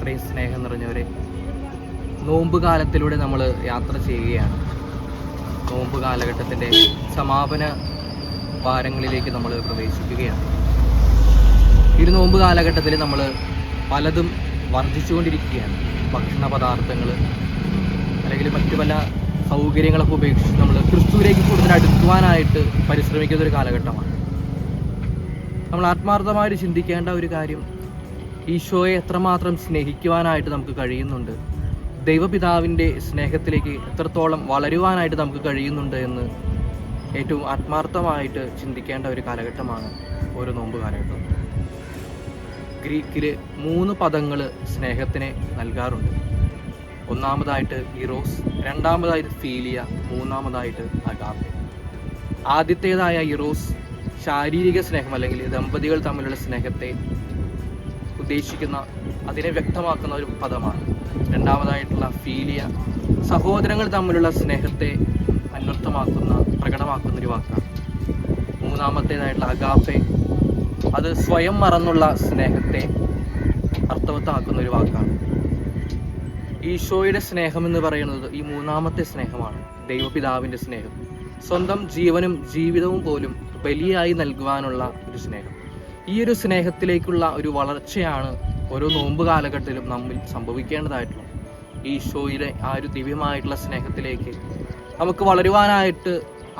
അത്രയും സ്നേഹം നിറഞ്ഞവരെ, നോമ്പ് കാലത്തിലൂടെ നമ്മൾ യാത്ര ചെയ്യുകയാണ്. നോമ്പ് കാലഘട്ടത്തിൻ്റെ സമാപന വാരങ്ങളിലേക്ക് നമ്മൾ പ്രവേശിക്കുകയാണ്. ഈ ഒരു നോമ്പ് കാലഘട്ടത്തിൽ നമ്മൾ പലതും വർദ്ധിച്ചുകൊണ്ടിരിക്കുകയാണ്. ഭക്ഷണ പദാർത്ഥങ്ങൾ അല്ലെങ്കിൽ മറ്റു പല സൗകര്യങ്ങളൊക്കെ ഉപേക്ഷിച്ച് നമ്മൾ ക്രിസ്തുവിലേക്ക് കൂടുതൽ അടുക്കുവാനായിട്ട് പരിശ്രമിക്കുന്ന ഒരു കാലഘട്ടമാണ്. നമ്മൾ ആത്മാർത്ഥമായിട്ട് ചിന്തിക്കേണ്ട ഒരു കാര്യം, ഈശോയെ എത്രമാത്രം സ്നേഹിക്കുവാനായിട്ട് നമുക്ക് കഴിയുന്നുണ്ട്, ദൈവപിതാവിൻ്റെ സ്നേഹത്തിലേക്ക് എത്രത്തോളം വളരുവാനായിട്ട് നമുക്ക് കഴിയുന്നുണ്ട് എന്ന് ഏറ്റവും ആത്മാർത്ഥമായിട്ട് ചിന്തിക്കേണ്ട ഒരു കാലഘട്ടമാണ് ഓരോ നോമ്പ് കാലഘട്ടം. ഗ്രീക്കിൽ 3 പദങ്ങൾ സ്നേഹത്തിന് നൽകാറുണ്ട്. ഒന്നാമതായിട്ട് ഇറോസ്, രണ്ടാമതായിട്ട് ഫീലിയ, മൂന്നാമതായിട്ട് അഗാപ്പെ. ആദ്യത്തേതായ ഇറോസ് ശാരീരിക സ്നേഹം അല്ലെങ്കിൽ ദമ്പതികൾ തമ്മിലുള്ള സ്നേഹത്തെ ഉദ്ദേശിക്കുന്ന, അതിനെ വ്യക്തമാക്കുന്ന ഒരു പദമാണ്. രണ്ടാമതായിട്ടുള്ള ഫീലിയ സഹോദരങ്ങൾ തമ്മിലുള്ള സ്നേഹത്തെ അന്വർത്ഥമാക്കുന്ന, പ്രകടമാക്കുന്ന ഒരു വാക്കാണ്. മൂന്നാമത്തേതായിട്ടുള്ള അഗാപ്പെ, അത് സ്വയം മറന്നുള്ള സ്നേഹത്തെ അർത്ഥവത്താക്കുന്ന ഒരു വാക്കാണ്. ഈശോയുടെ സ്നേഹം എന്ന് പറയുന്നത് ഈ മൂന്നാമത്തെ സ്നേഹമാണ്, ദൈവപിതാവിൻ്റെ സ്നേഹം. സ്വന്തം ജീവനും ജീവിതവും പോലും ബലിയായി നൽകുവാനുള്ള ഒരു സ്നേഹം. ഈ ഒരു സ്നേഹത്തിലേക്കുള്ള ഒരു വളർച്ചയാണ് ഓരോ നോമ്പ് കാലഘട്ടത്തിലും നമ്മിൽ സംഭവിക്കേണ്ടതായിട്ടുള്ളത്. ഈശോയുടെ ആ ഒരു ദിവ്യമായിട്ടുള്ള സ്നേഹത്തിലേക്ക് നമുക്ക് വളരുവാനായിട്ട്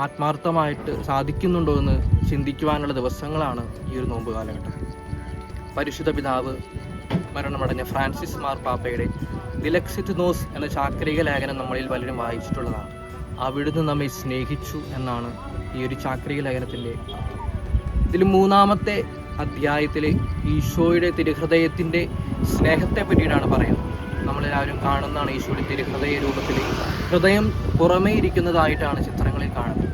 ആത്മാർത്ഥമായിട്ട് സാധിക്കുന്നുണ്ടോ എന്ന് ചിന്തിക്കുവാനുള്ള ദിവസങ്ങളാണ് ഈ ഒരു നോമ്പ് കാലഘട്ടം. പരിശുദ്ധ പിതാവ് മരണമടഞ്ഞ ഫ്രാൻസിസ് മാർപ്പാപ്പയുടെ ദിലക്സിറ്റ് നോസ് എന്ന ചാക്രിക ലേഖനം നമ്മളിൽ പലരും വായിച്ചിട്ടുള്ളതാണ്. അവിടുന്ന് നമ്മെ സ്നേഹിച്ചു എന്നാണ് ഈ ഒരു ചാക്രിക ലേഖനത്തിൻ്റെ അർത്ഥം. ഇതിൽ 3-ാമത്തെ അധ്യായത്തിൽ ഈശോയുടെ തിരുഹൃദയത്തിൻ്റെ സ്നേഹത്തെ പറ്റിയിട്ടാണ് പറയുന്നത്. നമ്മളെല്ലാവരും കാണുന്നതാണ് ഈശോയുടെ തിരുഹൃദയ രൂപത്തിൽ ഹൃദയം പുറമേ ഇരിക്കുന്നതായിട്ടാണ് ചിത്രങ്ങളിൽ കാണുന്നത്.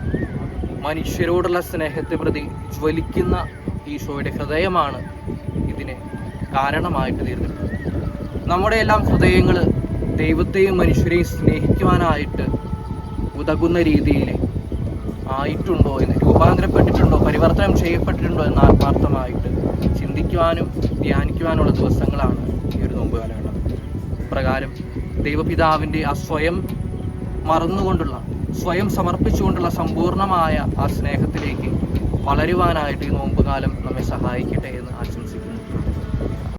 മനുഷ്യരോടുള്ള സ്നേഹത്തെ പ്രതി ജ്വലിക്കുന്ന ഈശോയുടെ ഹൃദയമാണ് ഇതിന് കാരണമായിട്ട് തീർന്നിട്ടുള്ളത്. നമ്മുടെ എല്ലാം ഹൃദയങ്ങൾ ദൈവത്തെയും മനുഷ്യരെയും സ്നേഹിക്കുവാനായിട്ട് ഉതകുന്ന രീതിയിൽ ആയിട്ടുണ്ടോ എന്ന്, രൂപാന്തരപ്പെട്ടിട്ടുണ്ടോ, പരിവർത്തനം ചെയ്യപ്പെട്ടിട്ടുണ്ടോ എന്ന് ആത്മാർത്ഥമായിട്ട് ചിന്തിക്കുവാനും ധ്യാനിക്കുവാനുള്ള ദിവസങ്ങളാണ് ഈ ഒരു നോമ്പ് കാലഘട്ടം. പ്രകാരം ദൈവപിതാവിൻ്റെ ആ സ്വയം മറന്നുകൊണ്ടുള്ള, സ്വയം സമർപ്പിച്ചുകൊണ്ടുള്ള സമ്പൂർണമായ ആ സ്നേഹത്തിലേക്ക് വളരുവാനായിട്ട് ഈ നോമ്പ് കാലം നമ്മെ സഹായിക്കട്ടെ എന്ന് ആശംസിക്കുന്നു.